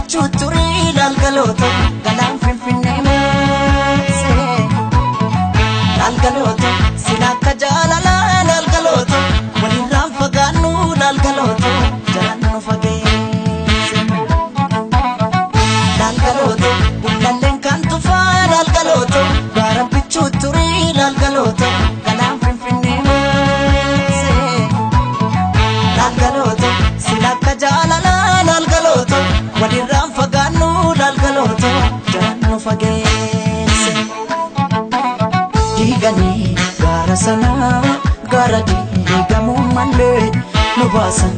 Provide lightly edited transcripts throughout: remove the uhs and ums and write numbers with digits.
bichuu turii laalgalooto galaan finfinnee maasee laalgalooto sila akka jaalalaa laalgalooto walirraan fagaannu laalgalooto jalaan nu fageesse laalgalooto bullalleen kan tufaa laalgalooto gaara bichuu turii laalgalooto galaan finfinnee maasee laalgalooto sila akka jaalalaa laalgalooto walirraan fagaannu laalgalooto jalaan nu fageesse diiganii gaara sanaa gaara diigamuu malee nu baasan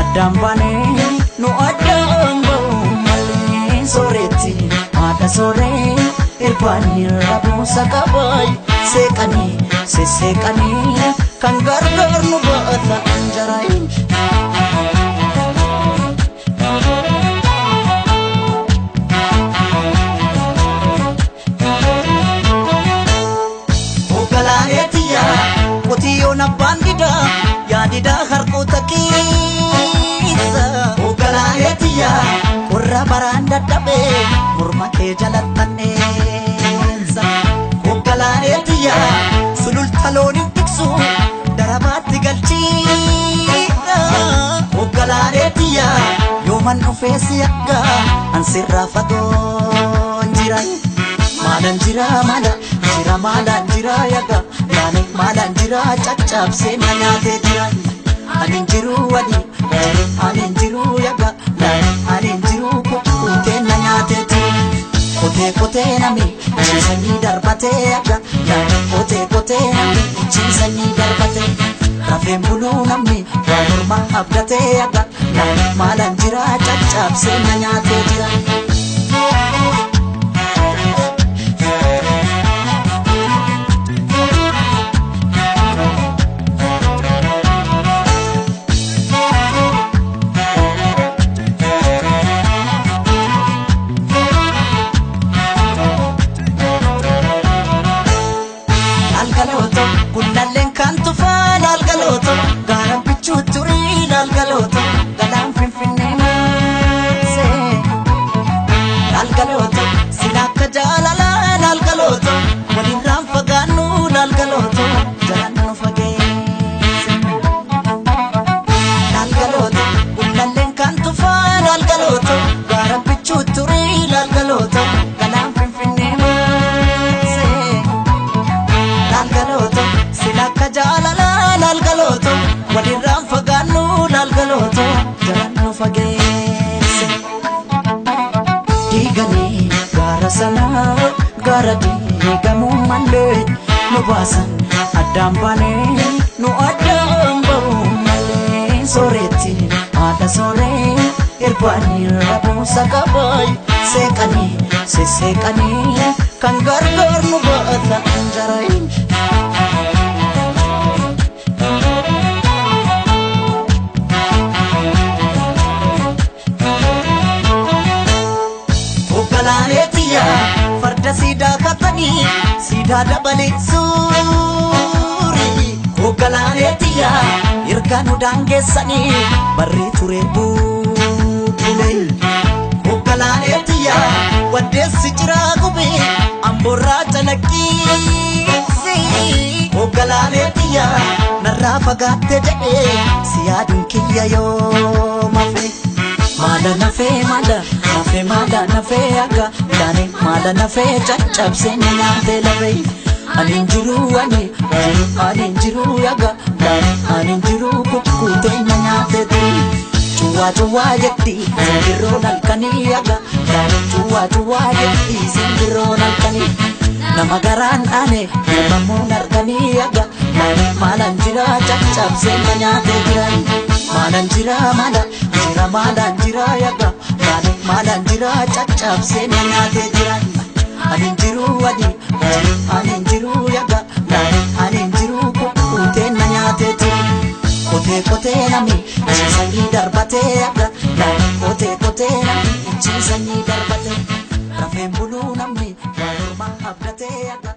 addaan baanee nu addaan ba'uu malee sooretti haadha sooree irbaanii rabuusa qabaay seeqanii sesseeqanii kan gargaar nu baata anjaraayi Qotiyoon abbaan didaa yaadidaa harkoota keessa Ogalaayetiyaa warra baraan dadhabee morma kee jalattanneessa Ogalaayetiyaa sululta looniin tiksu darabaatti galchiidha Ogalaayetiyaa yooman dhufeessi akka ansirraa fagoon jiran maalan jira maalan jira yaga Nani malan jira caccabsee na nyaatee jira Anin jiru yaga Anin jiru kukkutee na nyaatee jira Kotee nami ciisanii darbatee yaga Kotee nami ciisanii darbatee Rafeen buluu namni waan morma abdatee yaga Malan jira caccabsee na nyaatee jira Bullalleen kan tufaa laalgalooto gaara bichuu turii laalgalooto galaan finfinnee maasee laalgalooto sila akka jaalalaa laalgalooto walirraan fagaannu laalgalooto jalaan nu fageesse laalgalooto bullalleen kan tufaa laalgalooto gaara bichuu turii laalgalooto galaan finfinnee maasee laalgalooto Silakka jaalalaa laalgalooto walirraan fagaannu laalgalooto jalaan nu fageesse diiganii gaara sanaa gaara diigamuu malee nu baasan addaan baanee nu addaan ba'uu malee sooretti haadha sooree irbaanii rabuusa qabaay seeqanii sesseeqanii kan gargaar nu baata anjaraayi farda siidaa katanii siidaa dabalee suuri Ogalaayetiyaa erga nu daangeessanii barrii ture buulee Ogalaayetiyaa waddeessi jiraa gubee amboorraa calaqqiisi Ogalaayetiyaa narraa fagaatte jedhee si yaaduun kiyya yoo mafe Mala nafe aga Dane mala nafe caccabsee na nyaatee lafee Anin jiru yaga Anin jiru kukkutee na nyaatee ture Cuwaa jetti simbirroon halkanii yaga Cuwaa jetti simbirroon halkanii Nama garaan ane namoon arganii yaga Malan jira caccabsee na nyaatee jiran Malan jira yaga Malan jira caccabsee na nyaatee jiran Anin jiru yaga Anin jiru kukkutee na nyaatee ture Kotee nami ciisanii darbatee yaga Kotee nami ciisanii darbatee Rafeen buluu namni waan morma abdatee yaga